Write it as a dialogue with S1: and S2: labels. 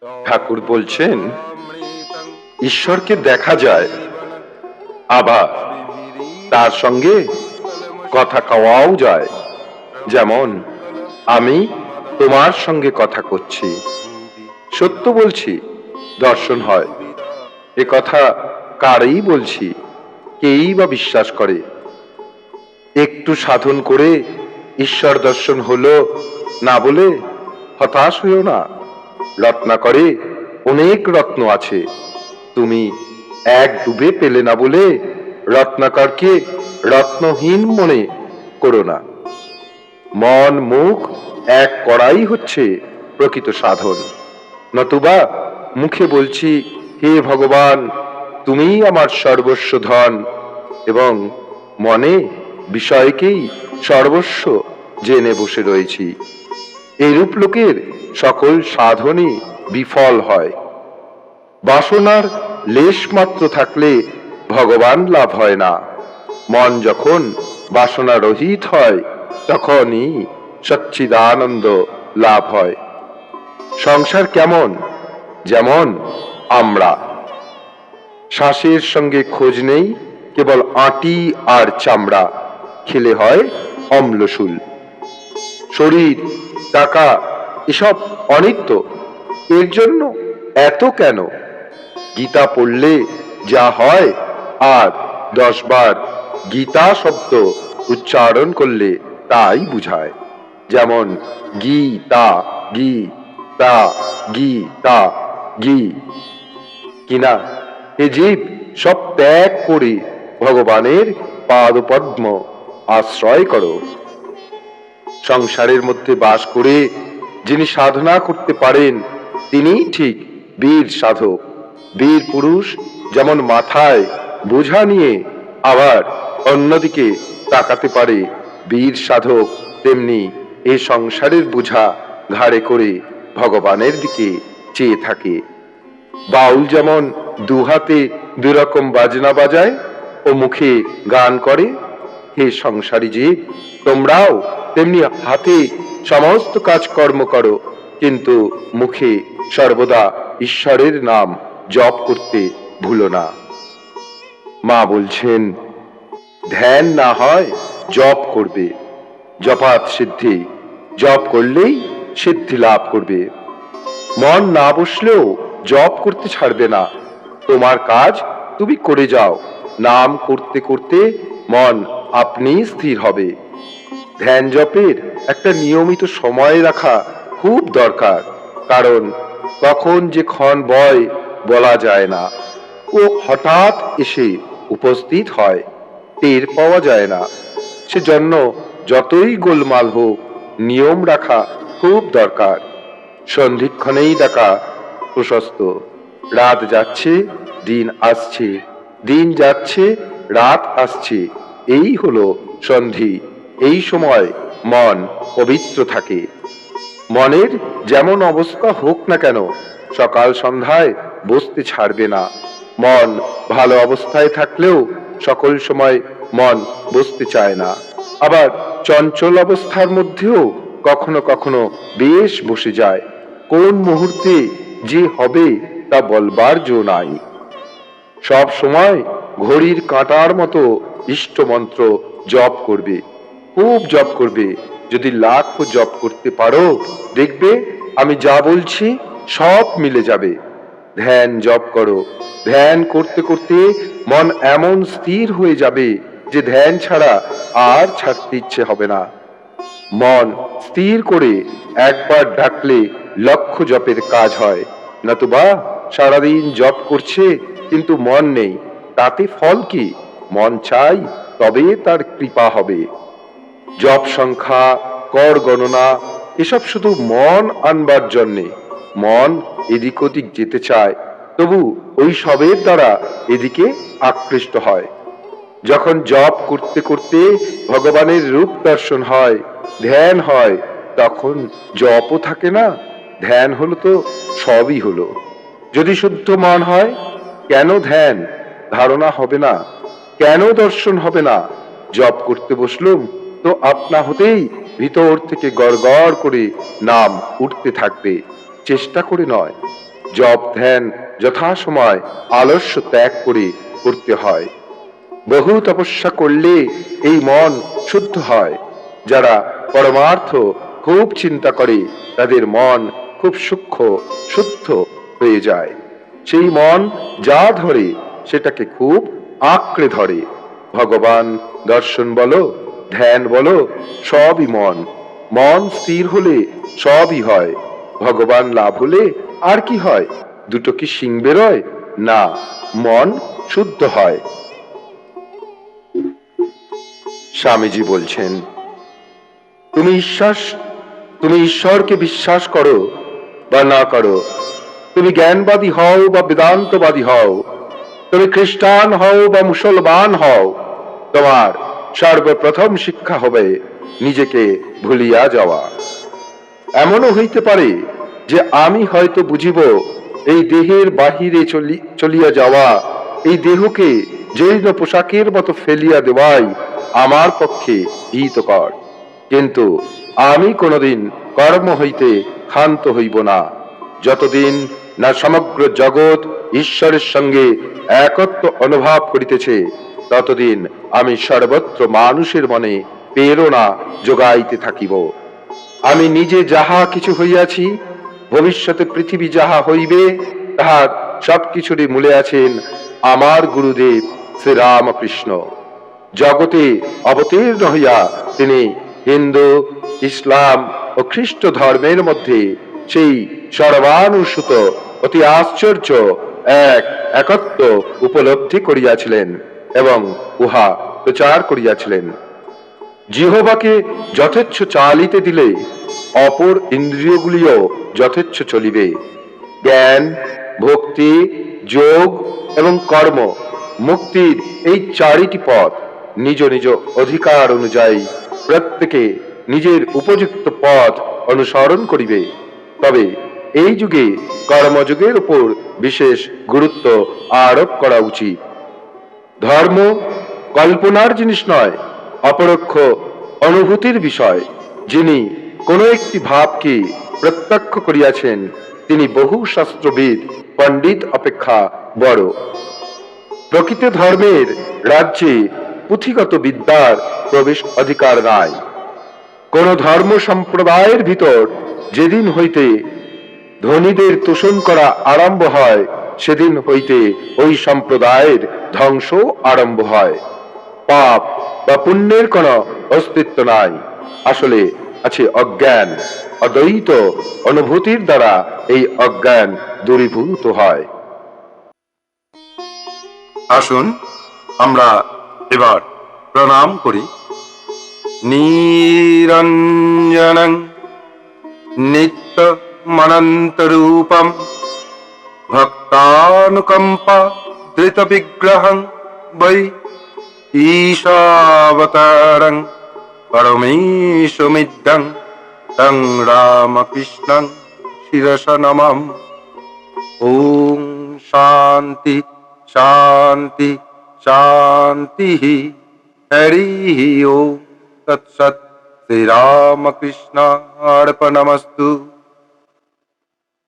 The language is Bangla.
S1: ঠাকুর বলছেন, ঈশ্বরকে দেখা যায়, আবার তার সঙ্গে কথা কওয়াও যায়। যেমন আমি তোমার সঙ্গে কথা করছি, সত্য বলছি, দর্শন হয়। এ কথা কারই বলছি, কেই বা বিশ্বাস করে? একটু সাধন করে ঈশ্বর দর্শন হলো না বলে হতাশ হইও না। রত্নাকরে অনেক রত্ন আছে, তুমি এক ডুবে পেলে না বলে রত্নাকরকে রত্নহীন মনে করো না। মন মুখ এক করাই হচ্ছে প্রকৃত সাধন। নতুবা মুখে বলছি, হে ভগবান, তুমিই আমার সর্বস্ব ধন, এবং মনে বিষয়কেই সর্বস্ব জেনে বসে রয়েছি। এরূপ লোকের সকল সাধনই বিফল হয়। বাসনার লেশ মাত্র থাকলে ভগবান লাভ হয় না। মন যখন বাসনা রহিত হয়, তখনই সচ্চিদানন্দ লাভ হয়। সংসার কেমন? যেমন আমরা, শ্বাসের সঙ্গে খোঁজ নেই, কেবল আঁটি আর চামড়া, খেলে হয় অম্লশূল। শরীর, টাকা এসব অনিত্য, এর জন্য এত কেন? গীতা পড়লে যা হয়, আর 10 বার গীতা শব্দ উচ্চারণ করলে তাই বুঝায়। যেমন গীতা, গীতা, গীতা, গী কিনা এ জীব সব ত্যাগ করে ভগবানের পাদপদ্ম আশ্রয় করো। সংসারের মধ্যে বাস করে যিনি সাধনা করতে পারেন, তিনি ঠিক বীর সাধক। বীর পুরুষ যেমন মাথায় বোঝা নিয়ে আবার অন্যদিকে তাকাতে পারে, বীর সাধক তেমনি এই সংসারের বোঝা ঘাড়ে করে ভগবানের দিকে চেয়ে থাকে। বাউল যেমন দুহাতে দুরকম বাজনা বাজায় ও মুখে গান করে, হে সংসারী জীব, তোমরাও তেমনি হাতে সমস্ত কাজকর্ম করো, কিন্তু মুখে সর্বদা ঈশ্বরের নাম জপ করতে ভুলো না। মা বলছেন, ধ্যান না হয় জপ করবে, জপাত সিদ্ধি, জপ করলেই সিদ্ধি লাভ করবে। মন না বসলেও জপ করতে ছাড়বে না। তোমার কাজ তুমি করে যাও, নাম করতে করতে মন আপনি স্থির হবে। ধ্যান জপের একটা নিয়মিত সময় রাখা খুব দরকার, কারণ কখন যে ক্ষণ বয় বলা যায় না, ও হঠাৎ এসে উপস্থিত হয়, টের পাওয়া যায় না। সেজন্য যতই গোলমাল হোক, নিয়ম রাখা খুব দরকার। সন্ধিক্ষণেই ডাকা প্রশস্ত। রাত যাচ্ছে, দিন আসছে, দিন যাচ্ছে, রাত আসছে, এই হলো সন্ধি। এই সময় মন পবিত্র থাকে। মনের যেমন অবস্থা হোক না কেন, সকাল সন্ধ্যায় বসতে ছাড়বে না। মন ভালো অবস্থায় থাকলেও সকল সময় মন বসতে চায় না। আবার চঞ্চল অবস্থার মধ্যেও কখনো কখনো বেশ বসে যায়। কোন মুহূর্তে যে হবে তা বলবার জো নাই। সব সময় ঘড়ির কাঁটার মতো ইষ্ট মন্ত্র জপ করবে, খুব জপ করবে। যদি লাখ জপ করতে পারো, দেখবে আমি যা বলছি সব মিলে যাবে। ধ্যান জপ করো, ধ্যান করতে করতে মন এমন স্থির হয়ে যাবে যে ধ্যান ছাড়া আর ছাড়তে ইচ্ছে হবে না। মন স্থির করে একবার ডাকলে লক্ষ জপের কাজ হয়। নতুবা সারাদিন জপ করছে কিন্তু মন নেই, তাতে ফল কি? মন চাই, তবে তার কৃপা হবে। জপ সংখ্যা, কর গণনা এসব শুধু মন আনবার জন্যে। মন এদিক ওদিক যেতে চায়, তবু ওই সবের দ্বারা এদিকে আকৃষ্ট হয়। যখন জপ করতে করতে ভগবানের রূপ দর্শন হয়, ধ্যান হয়, তখন জপও থাকে না, ধ্যান হলো তো সবই হলো। যদি শুদ্ধ মন হয়, কেন ধ্যান ধারণা হবে না? কেন দর্শন হবে না? জপ করতে বসলুম তো আপনা হতেই ভিতর থেকে গড় গড় করে নাম উঠতে থাকবে, চেষ্টা করে নয়। জপ ধ্যান যথাসময় আলস্য ত্যাগ করে করতে হয়। বহু তপস্যা করলে এই মন শুদ্ধ হয়। যারা পরমার্থ খুব চিন্তা করে তাদের মন খুব সূক্ষ্ম শুদ্ধ হয়ে যায়। সেই মন যা ধরে সেটাকে খুব আঁকড়ে ধরে। ভগবান দর্শন বলো, ধ্যান বলো, সবই মন। মন স্থির হলে সবই হয়। ভগবান লাভ হলে আর কি হয়? দুটো কি শিং বেরোয়? না, মন শুদ্ধ হয়। স্বামীজি বলছেন, তুমি ঈশ্বরকে বিশ্বাস করো বা না করো, তুমি জ্ঞানবাদী হও বা বেদান্তবাদী হও, তুমি খ্রিস্টান হও বা মুসলমান হও, তোমার সর্বপ্রথম শিক্ষা হবে নিজেকে ভুলিয়া যাওয়া। এমনও হইতে পারে যে আমি হয়তো বুঝিব এই দেহের বাহিরে চলিয়া যাওয়া, এই দেহকে জীর্ণ পোশাকের মতো ফেলিয়া দেওয়াই আমার পক্ষে হিতকর, কিন্তু আমি কোনদিন কর্ম হইতে ক্ষান্ত হইব না। যতদিন না সমগ্র জগৎ ঈশ্বরের সঙ্গে একত্ব অনুভব করিতেছে, ততদিন আমি সর্বত্র মানুষের মনে প্রেরণা যোগাইতে থাকিব। আমি নিজে যাহা কিছু হইয়াছি, ভবিষ্যতে পৃথিবী যাহা হইবে, তাহার সবকিছুরই মূলে আছেন আমার গুরুদেব শ্রীরামকৃষ্ণ। জগতে অবতীর্ণ হইয়া তিনি হিন্দু, ইসলাম ও খ্রিস্ট ধর্মের মধ্যে সেই সর্বানুসূত অতি আশ্চর্য এক একত্ব উপলব্ধি করিয়াছিলেন এবং উহা প্রচার করিয়াছিলেন। জিহ্বাকে যথেচ্ছ চালিতে দিলে অপর ইন্দ্রিয়গুলিও যথেচ্ছ চলিবে। জ্ঞান, ভক্তি, যোগ এবং কর্ম, মুক্তির এই চারিটি পথ নিজ নিজ অধিকার অনুযায়ী প্রত্যেকে নিজের উপযুক্ত পথ অনুসরণ করিবে। তবে এই যুগে কর্মযোগের উপর বিশেষ গুরুত্ব আরোপ করা উচিত। ধর্ম কল্পনার জিনিস নয়, অপরোক্ষ অনুভূতির বিষয়। যিনি কোনো একটি ভাবকে প্রত্যক্ষ করিয়াছেন, তিনি বহু শাস্ত্রবিদ পণ্ডিত অপেক্ষা বড়। প্রকৃত ধর্মের রাজ্যে পুঁথিগত বিদ্যার প্রবেশ অধিকার নাই। কোন ধর্ম সম্প্রদায়ের ভিতর যেদিন হইতে ধনীদের তোষণ করা আরম্ভ হয়, সেদিন হইতে ওই সম্প্রদায়ের ধ্বংস আরম্ভ হয়। পাপ বা পুণ্যের কোন অস্তিত্ব নাই, আসলে আছে অজ্ঞান। অদ্বৈত অনুভূতির দ্বারা এই অজ্ঞান দূরীভূত হয়।
S2: আসুন আমরা এবার প্রণাম করি। নিরঞ্জনং নিত্যমনন্তরূপম ভক্তানুকম্পা ধৃত বিগ্রহং বৈ ঈশাবতারং পরমেশমিদ্যং তং রামকৃষ্ণং শিরসা নমাম। ওম শান্তি শান্তি শান্তি। হরি ওম তৎসৎ। শ্রীরামকৃষ্ণার্পণমস্তু।